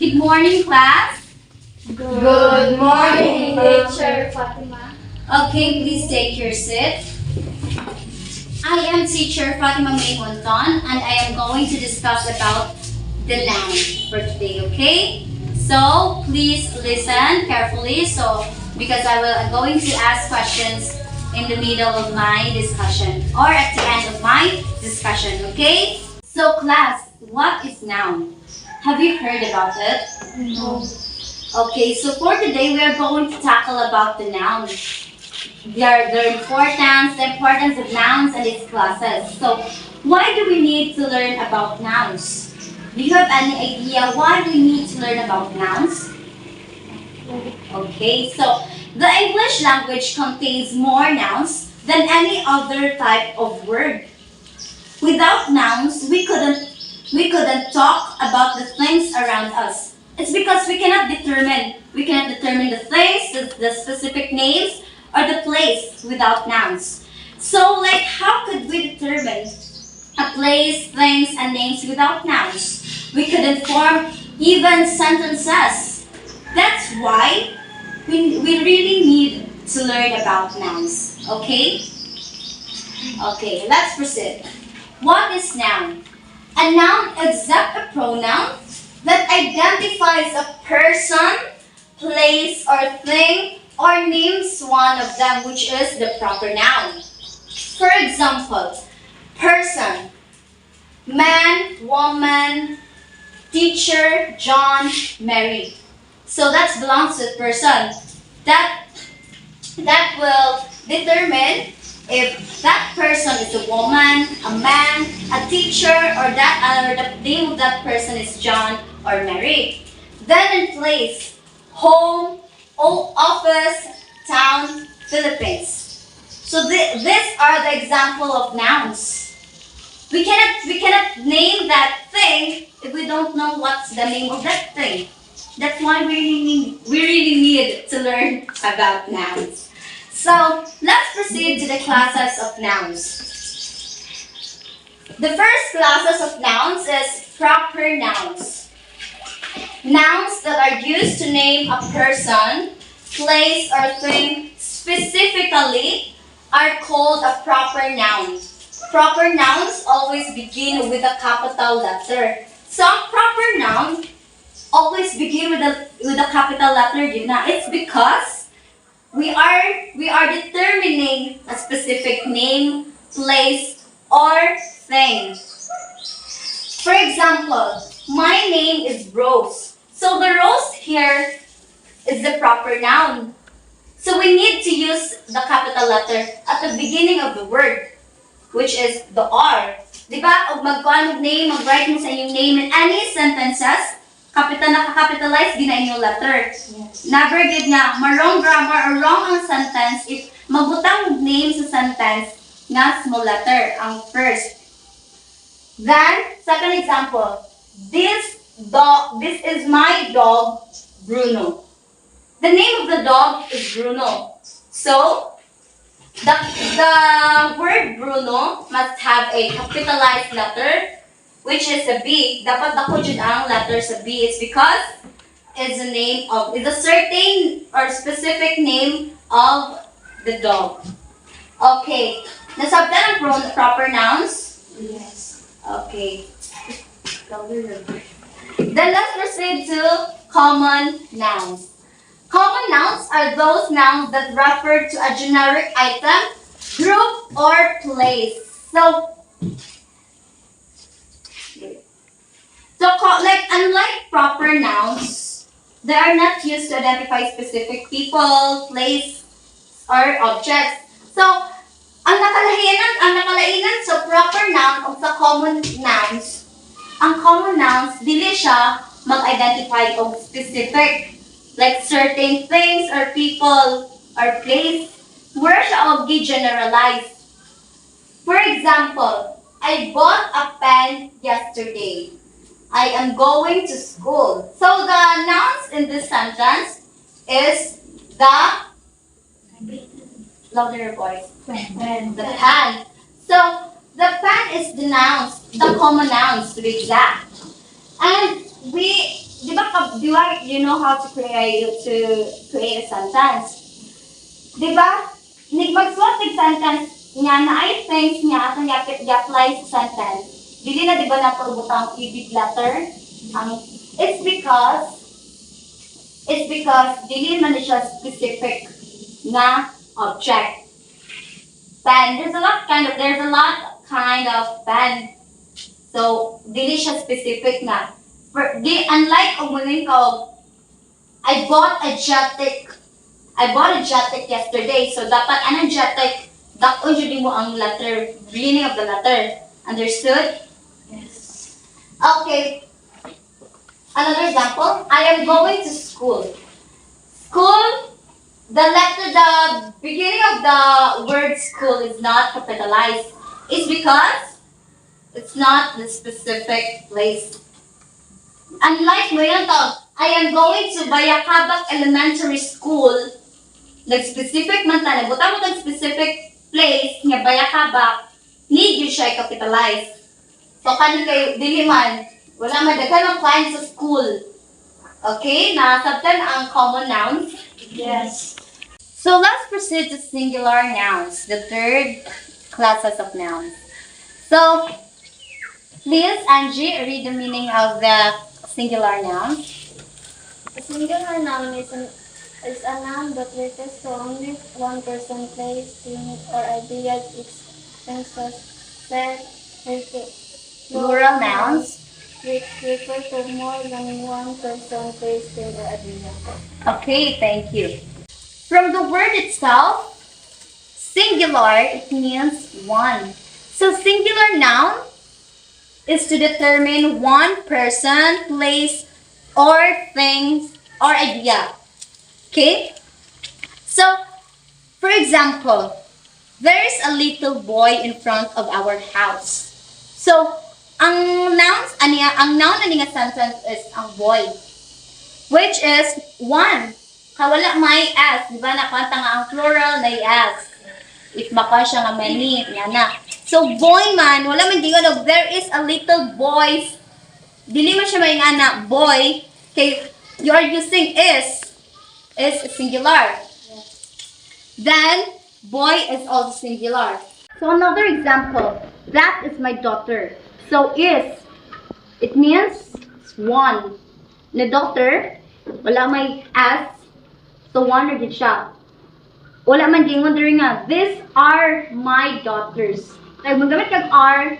Good morning, class. Good morning, teacher Fatima. Okay, please take your seat. I am teacher Fatima May Monton, and I am going to discuss about the noun for today, okay? So, please listen carefully, because I'm going to ask questions in the middle of my discussion or at the end of my discussion, okay? So, class, what is noun? Have you heard about it? No. Okay, so for today we are going to tackle about the nouns. Their importance, the importance of nouns and its classes. So, why do we need to learn about nouns? Do you have any idea why we need to learn about nouns? Okay, so the English language contains more nouns than any other type of word. Without nouns, we couldn't talk about the things around us. It's because we cannot determine the things, the specific names, or the place without nouns. So, like, how could we determine a place, things, and names without nouns? We couldn't form even sentences. That's why we really need to learn about nouns. Okay? Okay, let's proceed. What is noun? A noun is a pronoun that identifies a person, place, or thing, or names one of them, which is the proper noun. For example, person, man, woman, teacher, John, Mary. So that belongs to the person. That will determine if that person is a woman, a man, a teacher, or the name of that person is John or Mary. Then in place, home, office, town, Philippines. So these are the example of nouns. We cannot name that thing if we don't know what's the name of that thing. That's why we really need to learn about nouns. So let's proceed to the classes of nouns. The first classes of nouns is proper nouns. Nouns that are used to name a person, place, or thing specifically are called a proper noun. Proper nouns always begin with a capital letter. Some proper nouns always begin with a capital letter, It's because we are determining a specific name, place, or thing. For example, my name is Rose. So the Rose here is the proper noun. So we need to use the capital letter at the beginning of the word, which is the R. Diba? O mag-name, mag-write mo sa inyong name in any sentences, nakakapitalize din na inyong letter. Never good nga, marong grammar or wrong ang sentence if magbutang name sa sentence nga small letter, ang first. Then, second example, this is my dog, Bruno. The name of the dog is Bruno. So, the word Bruno must have a capitalized letter, which is a B. Dapat dako jud ang letter sa B. It's because it's a certain or specific name of the dog. Okay. Nasabtan ang proper nouns? Yes. Okay. Then let's proceed to common nouns. Common nouns are those nouns that refer to a generic item, group, or place. So unlike proper nouns, they are not used to identify specific people, place, or objects. So, ang nakalainan sa proper noun o sa common nouns, ang common nouns, dili siya mag-identify of specific, like certain things or people or place, where siya generalized. For example, I bought a pen yesterday. I am going to school. So the nouns in this sentence is the louder voice. Pen. The pen. So the pen is the nouns, the common nouns to be exact. And we you know how to create a sentence? Di ba? Magsuot ng sentence nga na ay things nga atong i-apply sa sentence. Dili na di ba na butang ibig letter? It's because dili man siya specific na object. Pen. There's a lot kind of pen. So dili siya specific na. Unlike og muling ka I bought a Jetic yesterday. So dapat anong Jetic dakon jud mo ang letter, meaning of the letter. Understood? Yes. Okay. Another example, I am going to school. School, the beginning of the word school is not capitalized. It's because it's not the specific place. Unlike mo yan to, I am going to Bayakabak Elementary School. Nag-specific man ta, nagbutang mo tag specific place nga Bayakabak, need you siya i-capitalize. So, kanin kayo, dili man, wala man daghan ng clients sa school. Okay? Nasabtan ang common nouns. Yes. So, let's proceed to singular nouns, the third classes of nouns. So, please, Angie, read the meaning of the singular noun. A singular noun is a noun that refers to only one person, place, thing, or idea. Expenses, said, Plural nouns. which refer to more than one person, place, thing, or idea. Okay, thank you. From the word itself, singular, it means one. So, singular noun is to determine one person, place, or things, or idea. Okay? So, for example, there is a little boy in front of our house. So, ang noun aniya sentence is ang boy, which is one. Kawala may s, di ba? Nakanta nga ang plural na s. If baka siya nga many, yan na. So, boy man, wala man di ano, there is a little boy. Dili man siya may nga na, boy. Okay, you are using is singular. Then, boy is also singular. So, another example, that is my daughter. So, it means one. Na daughter, wala may s, so one na din siya. Wala man gingon diri nga, these are my daughters. Like, magamit kag are,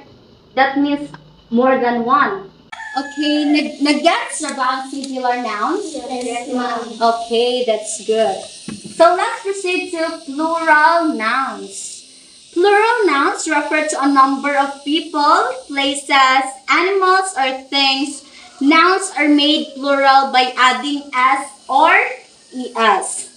that means more than one. Okay, nag-gets na ba ang singular nouns? Yes, ma'am. Okay, that's good. So let's proceed to plural nouns. Plural nouns refer to a number of people, places, animals, or things. Nouns are made plural by adding s or es,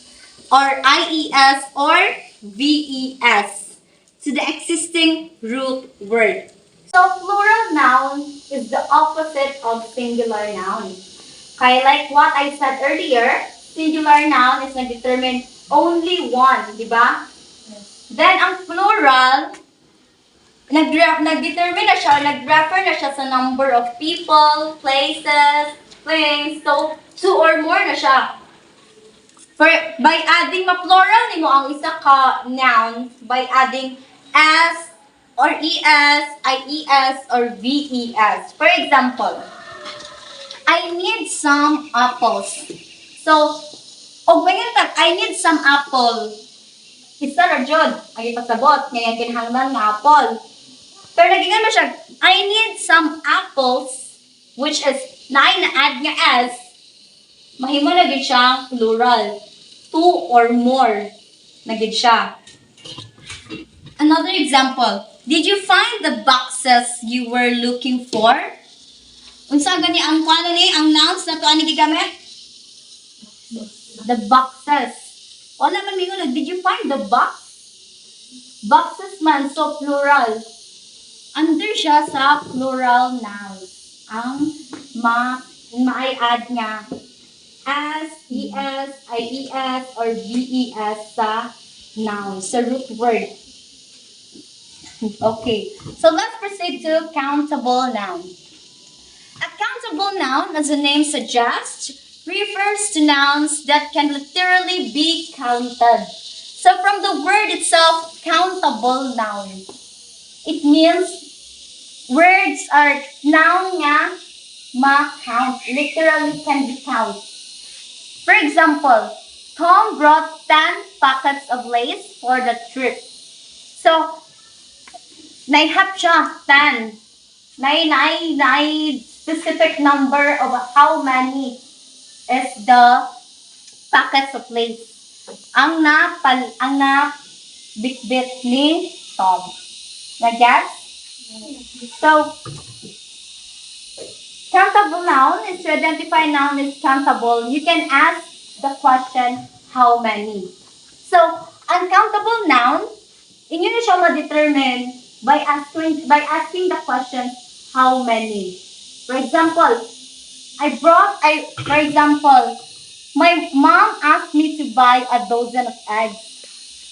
or ies or ves to the existing root word. So, plural noun is the opposite of singular noun. Kaya like what I said earlier, singular noun is na-determine only one, di ba? Then, ang plural, nag-determine na siya, nag-refer na siya sa number of people, places, things. So, two or more na siya. By adding ma-plural nimo ang isa ka noun, by adding s, or es, ies, or ves. For example, I need some apples. So, og tag, I need some apple. Isa ra jud, ay pasabot, ngayon kinahanglan nga apple. Pero nagingan mo siya, I need some apples, which is, na-add nga as, mahimo na gid siya plural. Two or more na gid siya. Another example, did you find the boxes you were looking for? Unsa gani ang kuno ni ang nouns na to ani gigamit? The boxes. Wala man mingon, did you find the box? Boxes man, so plural. Under siya sa plural nouns. Ang ma-add nga as, es, ies, or ves sa noun, sa root word. Okay, so let's proceed to countable nouns. A countable countable noun, as the name suggests, refers to nouns that can literally be counted. So from the word itself, countable noun, it means words are noun nga ma-count, literally can be counted. For example, Tom brought 10 packets of lace for the trip. So, naihap siya, 10. Nai specific number of how many is the packets of lace. Ang na bitbit ni Tom. Na-get? So, countable noun is to identify noun is countable. You can ask the question, how many? So, uncountable noun, inyo na siya ma-determine by asking the question, how many? For example, my mom asked me to buy a dozen of eggs.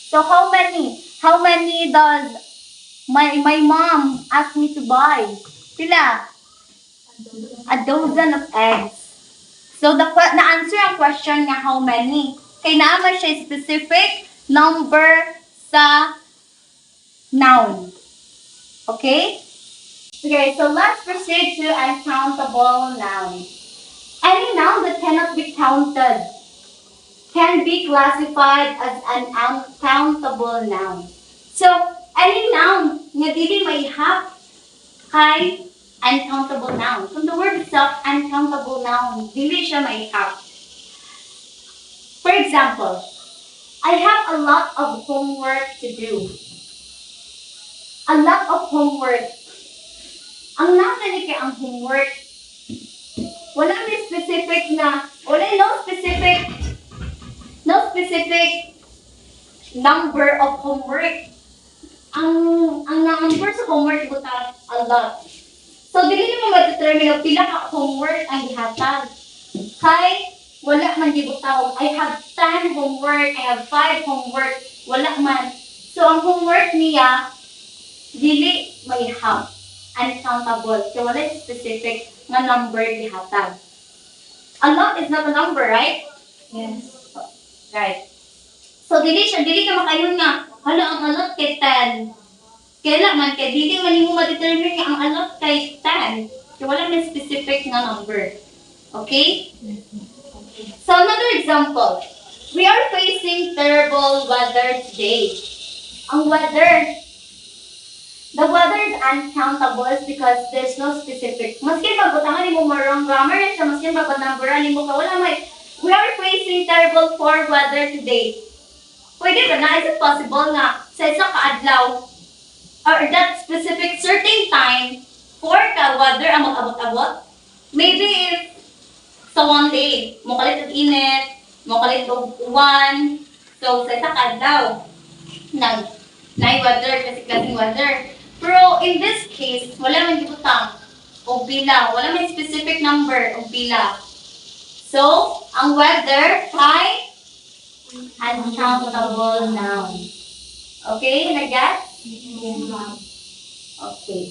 So, how many? How many does my mom ask me to buy? Pila? A dozen of eggs. So, na-answer ang question nga how many. Kaya naman siya specific number sa noun. Okay? Okay, so let's proceed to uncountable noun. Any noun that cannot be counted can be classified as an uncountable noun. So, any noun nga dili may hap kay uncountable noun. From the word itself, uncountable noun, dili siya may hap. For example, I have a lot of homework to do. A lot of homework. Ang noun na kay ang homework, wala may specific no specific number of homework. Ang number sa homework butang a lot. So dili mo ma-determine og pila ka homework ang gihatag. Kay wala man gibutang I have 10 homework, I have 5 homework, wala man. So ang homework niya dili may have, uncountable. So wala specific nga number gihatag. A lot is not a number, right? Yes. Right. So dili ka makayon nga hala ang alot kay 10. Kaya man kay dili man mo ma-determine nga ang alot kay 10. Kaya wala may specific nga number. Okay? So another example. We are facing terrible weather today. Ang weather, the weather is uncountable because there's no specific. Maski pagbutangan mo marang grammar na siya, maski pagbanamburan mo ka, wala may, we are facing terrible poor weather today. Pwede ba na? Is it possible na sa isang kaadlaw or that specific certain time for ka weather ang mag-abot-abot? Maybe if sa one day, mukalit ang init, mukalit ang uwan, so sa isang kaadlaw, weather, kasi klaseng weather. Pero in this case, wala man gibutang o pila, wala man specific number o pila. So, ang weather ay uncountable noun. Okay, na-get? Okay.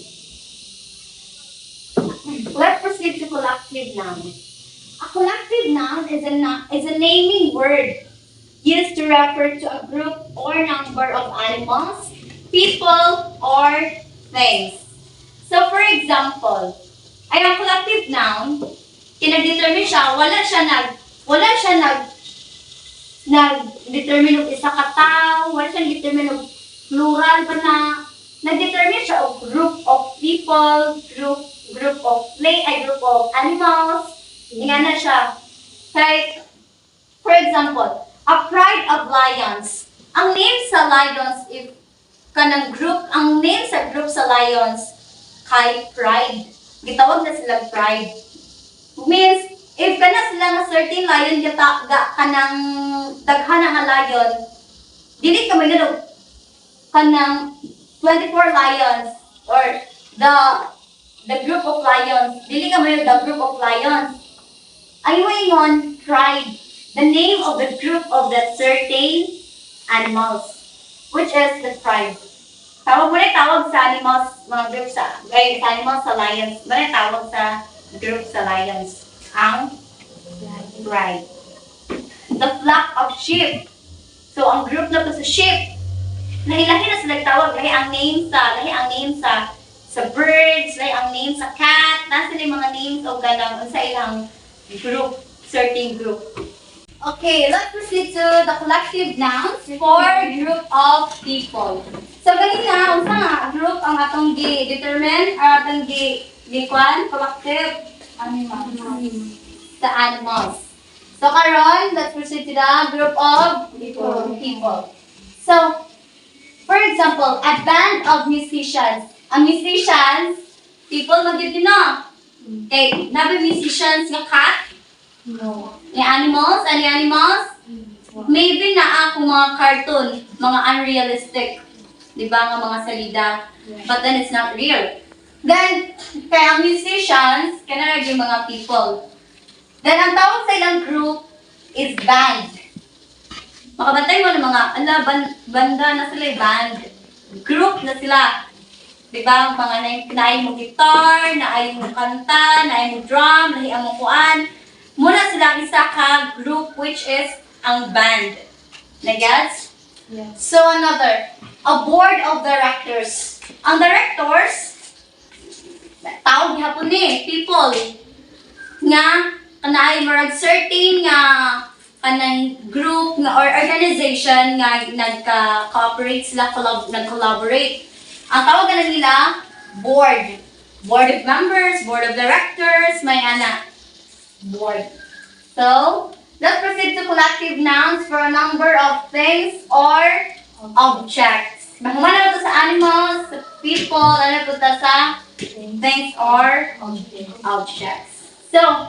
Let's proceed to collective noun. A collective noun is a naming word used to refer to a group or number of animals, people, or things. So, for example, ay ang collective noun, kinag-determine siya, wala siya nag-determine og isa ka tao, wala siya nag-determine og plural pa na, nag-determine siya og group of people, group of animals, nga na siya. Like, for example, a pride of lions. Ang name sa lions, if kanang group, ang name sa group sa lions, kay pride. Gitawag na sila pride. Means, if kana sila nga certain lion, kanang daghan nga lion, dili ka may kanang 24 lions, or the group of lions, dili ka may the group of lions. Ayun pride, the name of the group of the certain animals, which is the tribe. Tawag sa animals, mga group sa animals sa lions, tawag sa group sa lions? Ang bride. The flock of sheep. So, ang group na to sa sheep, lahi-lahi na sila tawag. Lahi ang name sa birds, lahi ang name sa cat. Nasa yung mga names o ganang sa ilang group, certain group. Okay, let's proceed to the collective nouns for group of people. So, ganina, unsa nga group ang atong gi-determine or atong gi-kwan, collective animals. The animals. So, karon, let's proceed to the group of people. So, for example, a band of musicians. Ang musicians, people magyud din na. Okay, nabi musicians nga cat? No. Ni animals? Any animals? Maybe na ako mga cartoon, mga unrealistic. Di ba nga mga salida? But then it's not real. Then, kaya ang musicians, kaya yung mga people. Then, ang tawag sa ilang group is band. Makabantay mo ng mga, banda na sila, band. Group na sila. Diba? Mga naay mo guitar, naay mo kanta, naay mo drum, naay mo kuan. Muna sila isa ka group which is ang band. Na-gets? Yes. So, another. A board of directors. Ang directors, tawag hapon ni, people. Nga, kanay marag certain nga kanang group nga or organization nga nagka-cooperate sila, nag-collaborate. Ang tawag na nila, board. Board of members, board of directors, may board. So, let's proceed to collective nouns for a number of things or objects. Mahumana po sa animals, sa people, ano po sa things or objects. So,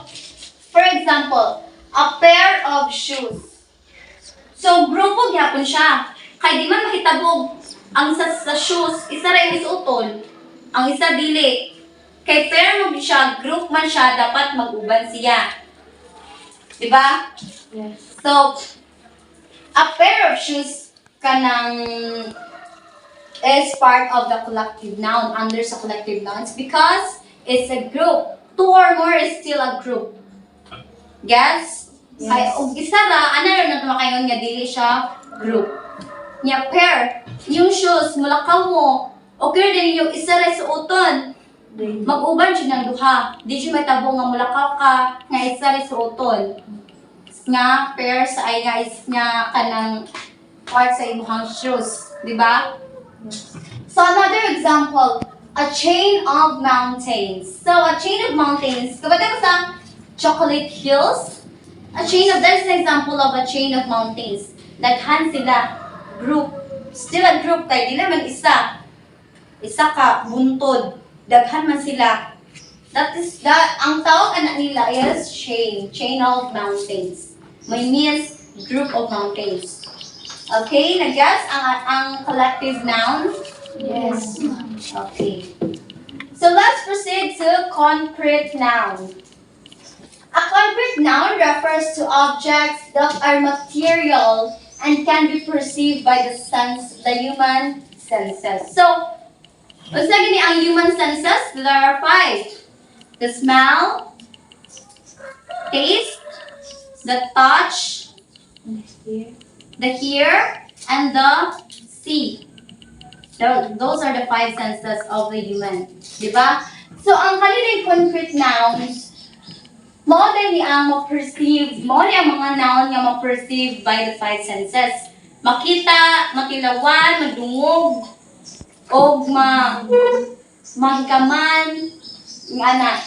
for example, a pair of shoes. So, grupo gyapon siya. Kay di man mahitabog ang sa shoes, isa ra yung isuton, ang isa dili. Kay pair mo siya, group man siya, dapat mag-uban siya. Diba? Yes. So, a pair of shoes kanang is part of the collective noun, under sa collective nouns, because it's a group. Two or more is still a group. Yes? Yes. Ay, og isa ra, ano rin na makayon nga dili siya group. Nya pair, yung shoes, mulakaw mo, okay din yung isa ra sa uton. Mag-uban siya ng duha. Di siya may tabo nga mulakaw ka, nga isa ra sa uton. Nga pair sa ay nga is nga kanang part sa imuhang shoes. Di ba? So another example, a chain of mountains. So a chain of mountains, kapatid mo sa chocolate hills, a chain of, that's an example of a chain of mountains. Daghan sila, group. Still a group, kay di naman isa. Isa ka, buntod. Daghan man sila. Ang tawag anak nila is chain of mountains. May means group of mountains. Okay, nag-guess ang collective noun? Yes. Okay. So let's proceed to concrete noun. A concrete noun refers to objects that are material and can be perceived by the human senses. So, what's gini ang human senses? There are 5. The smell, taste, the touch, the hear, and the see. Those are the 5 senses of the human. Diba? So, ang kanilang concrete nouns, mao din ang ma-perceive, mao din ang mga noun nga ma-perceive by the 5 senses. Makita, makilawan, madungog, o magkaman, ana.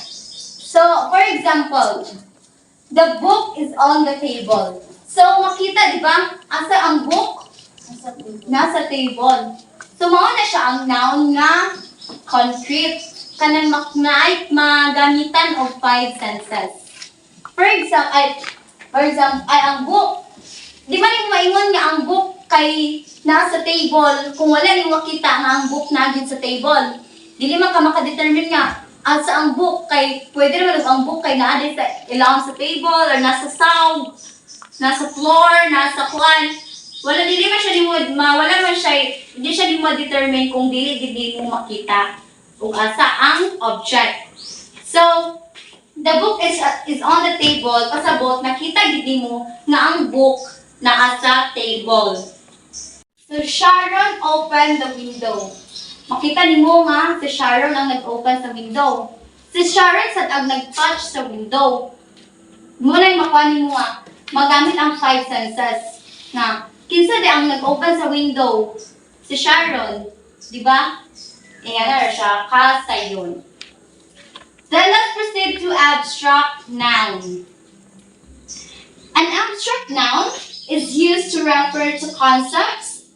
So, for example, the book is on the table. So, makita, di ba? Asa ang book? Nasa table. So, mao na siya ang noun nga concrete. Kanang magamitan of 5 senses. For example, ang book. Di ba yung maingon nga ang book kay nasa table, kung wala yung makita nga ang book na din sa table. Dili man ka makadetermine nga asa ang book kay pwede naman ang book kay naa din sa ilang sa table or nasa sound, nasa floor, nasa kuan. Dili man siya wala man siya, hindi siya di mo determine kung dili mo makita kung asa ang object. So, the book is on the table, pasabot, nakita gid mo nga ang book naa sa table. So Sharon opened the window. Makita nimo nga si Sharon ang nag-open sa window. Si Sharon sad ang nag-touch sa window. Muna yung makuha nimo nga, magamit ang five senses. Na, kinsa di ang nag-open sa window? Si Sharon. Di ba? Ingana siya, kasayon. Then let's proceed to abstract noun. An abstract noun is used to refer to concepts,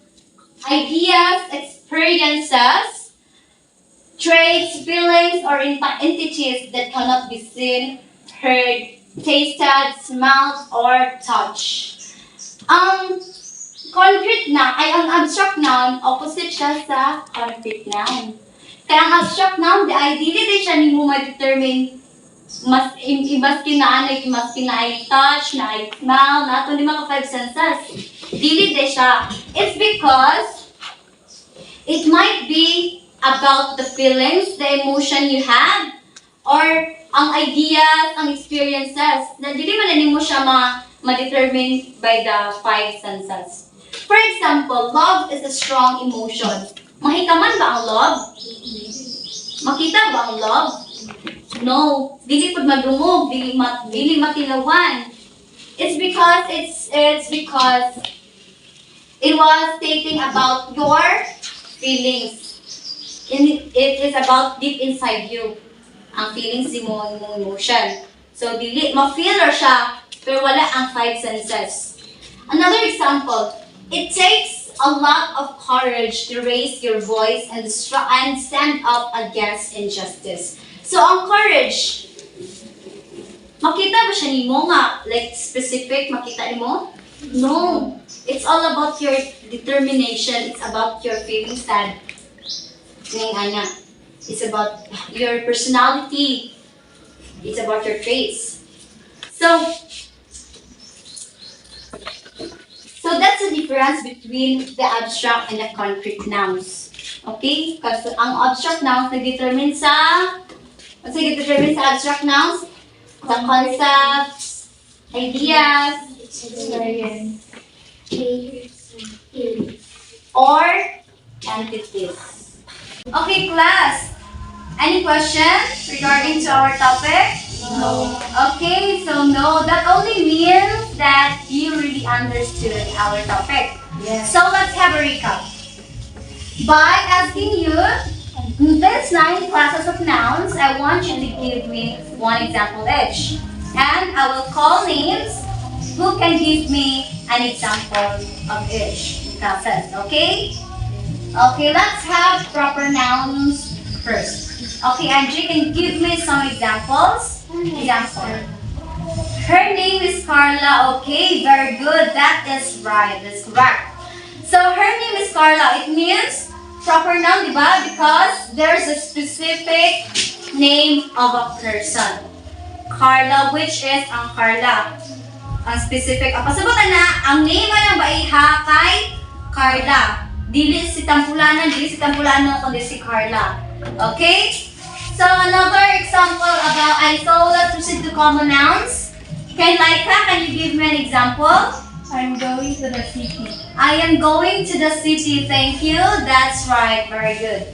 ideas, experiences, traits, feelings, or entities that cannot be seen, heard, tasted, smelled, or touched. Ang concrete na ay ang abstract noun, opposite siya sa concrete noun. Kaya ang abstract noun, ay dili din siya nimo ma-determine mas ibas kinaanay, mas kinaay touch, na ay smell, na ito lima ka five senses. Dili din siya. It's because it might be about the feelings, the emotion you have, or ang ideas, ang experiences, na dili man na nimo siya ma-determine by the five senses. For example, love is a strong emotion. Mahikaman ba ang love? Makita ba ang love? No. Dili pud madungog, dili matilawan. It's because it was stating about your feelings. It is about deep inside you. Ang feelings mo, yung emotion. So dili ma-feel siya pero wala ang five senses. Another example, it takes a lot of courage to raise your voice and stand up against injustice. So, ang courage, makita ba siya nimo nga? Like, specific, makita nimo? No. It's all about your determination. It's about your feeling sad. It's about your personality. It's about your traits. So that's the difference between the abstract and the concrete nouns. Okay? Kasi ang abstract nouns nag-determine sa abstract nouns? The concepts, ideas, or entities. Okay, class. Any questions regarding to our topic? No. Okay, so no, that only means that you really understood our topic. Yes. So let's have a recap. By asking you these 9 classes of nouns, I want you to give me one example each. And I will call names who can give me an example of each classes, okay? Okay, let's have proper nouns first. Okay, Angie, can you give me some examples? Example. Her name is Carla. Okay, very good. That is right. That's correct. So her name is Carla. It means proper noun, diba? Because there's a specific name of a person. Carla, which is ang Carla. Ang specific. Ang pasabutan na, ang name ay ang baiha kay Carla. Dili si Tampulana, kundi si Carla. Okay? So another example about let's proceed to common nouns. Laika, can you give me an example? I'm going to the city. I am going to the city. Thank you. That's right. Very good.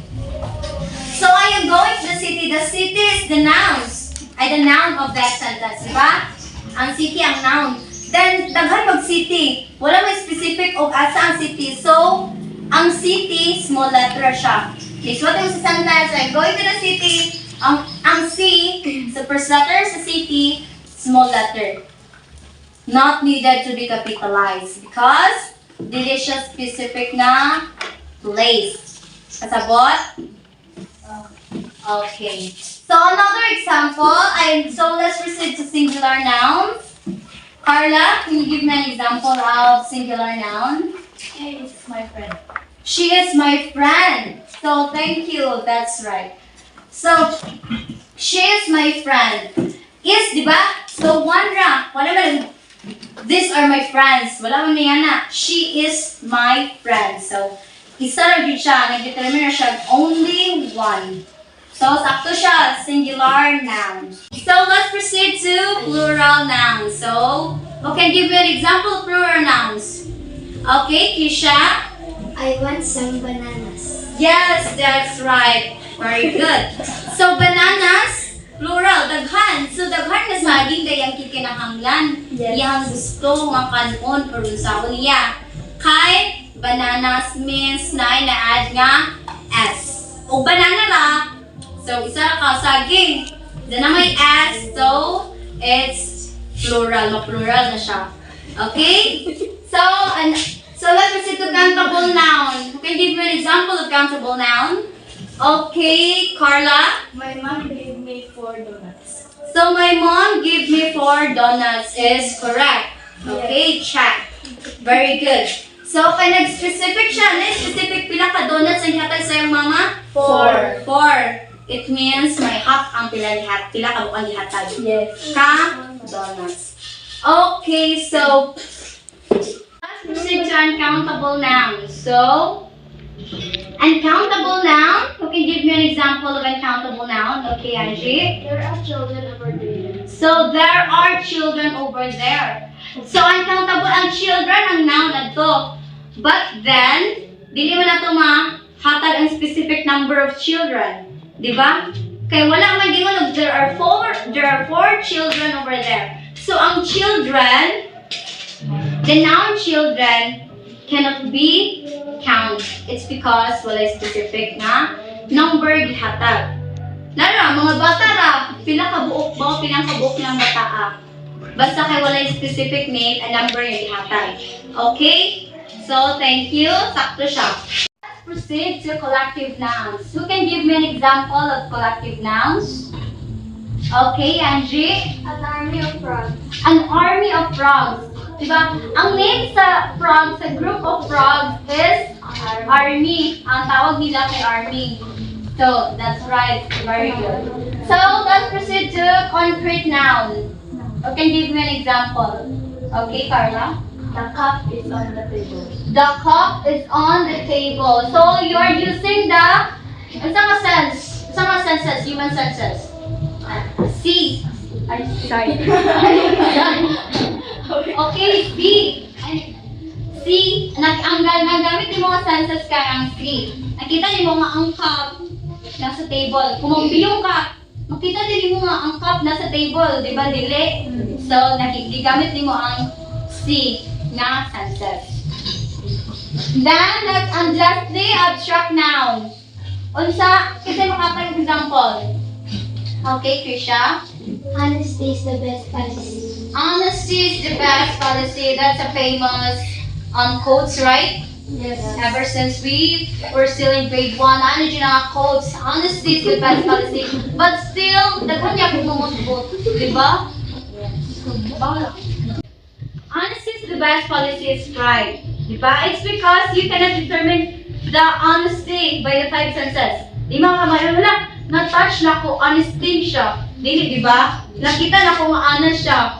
So I am going to the city. The city is the nouns. Ay, the noun of that sentence, diba? Ang city ang noun. Then, daghan mag-city. Wala may specific o asa ang city. So, ang city, small letter siya. Okay, so what yung sa sentence? I'm going to the city. Ang C, sa first letter sa city, small letter. Not needed to be capitalized because dili siya specific na place. Kasabot? Okay. So another example, so let's proceed to singular nouns. Carla, can you give me an example of singular noun? Hey, this is my friend. She is my friend. So thank you. That's right. So she is my friend. Is, di ba? So one ra. Wala man. These are my friends. Wala man niya na. She is my friend. So isa lang din siya. Nag-determine na siya only one. So sakto siya. Singular noun. So let's proceed proceed to plural nouns. So, okay, give me an example of plural nouns. Okay, Kisha? I want some bananas. Yes, that's right. Very good. So, bananas, plural, daghan. So, daghan na saging dayang kikinahanglan. Yes. Yang gusto makanon or unsaon niya. Kay, bananas means na-add nga S. O banana ra. So, isa ka saging. Then na may S, so it's plural. Ma-plural na siya. Okay? So let's proceed to countable noun. Who can give me an example of countable noun? Okay, Carla. My mom gave me 4 donuts. So my mom gave me 4 donuts is correct. Okay, check. Very good. So kay nag-specific siya, specific pila ka donuts ang ihatag sa iyong mama? 4. 4. It means may half ang pila ka bukang ihatag. Yes. Ka donuts. Okay, so let's proceed to uncountable nouns. So uncountable noun. Who can give me an example of uncountable noun? Okay, Angie. There are children over there. So there are children over there. So uncountable ang children ang noun adto. But then, dili man nato mahatag ang specific number of children. Di ba? Kaya wala man gingon there are four children over there. So ang children, the noun children cannot be count. It's because wala specific na number gihatag. Lara, mga bata ra, pila ka buok ba, pilang kabuok ng bata. Basta kay wala specific name and number yung gihatag. Okay? So, thank you. Sakto siya. Let's proceed to collective nouns. Who can give me an example of collective nouns? Okay, Angie. An army of frogs. An army of frogs. Diba? Ang name sa frogs, sa group of frogs is army. Ang tawag nila kay army. So, that's right. Very good. So, let's proceed to concrete noun. You can give me an example. Okay, Carla? The cup is on the table. The cup is on the table. So, you are using the isang senses, human senses. See. Ay, sorry. Okay, see. See, ang gamit ni mga senses ka ang see. Nakita niyo mga ang cup nasa table. Kung magbilong ka, makita din mo nga ang cup nasa table, di ba dili? So, nakikigamit ni mo ang see na senses. Then, lastly, abstract noun. Unsa, kasi makatag example. Okay, Krisha? Honesty is the best policy. Honesty is the best policy. That's a famous quotes, right? Yes. Ever since we were still in grade 1, ano dyan ang quotes? Honesty is the best policy. But still, daghan niya kung mamot-bot. Diba? Honesty is the best policy is pride. Diba? It's because you cannot determine the honesty by the 5 senses. Di mga kamayon, wala, na-touch na ko, honesty siya. Dili, diba? Nakita na ko nga honest siya.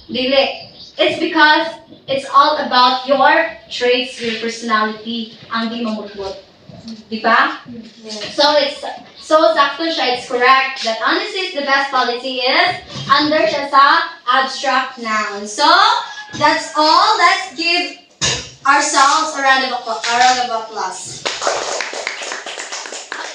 Dili. It's because it's all about your traits, your personality, ang di mamutbot. Diba? So sakto siya, it's correct that honesty is the best policy is under siya sa abstract noun. So, that's all. Let's give ourselves a round of applause.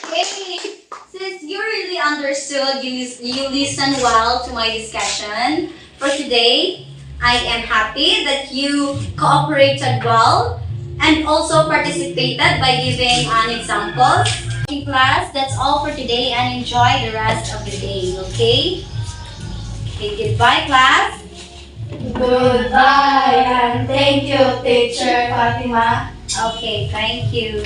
Okay. Since you really understood, you listened well to my discussion for today, I am happy that you cooperated well and also participated by giving an example. In class, that's all for today and enjoy the rest of the day, okay? Okay, goodbye class. Goodbye and thank you, Teacher Fatima. Okay, thank you.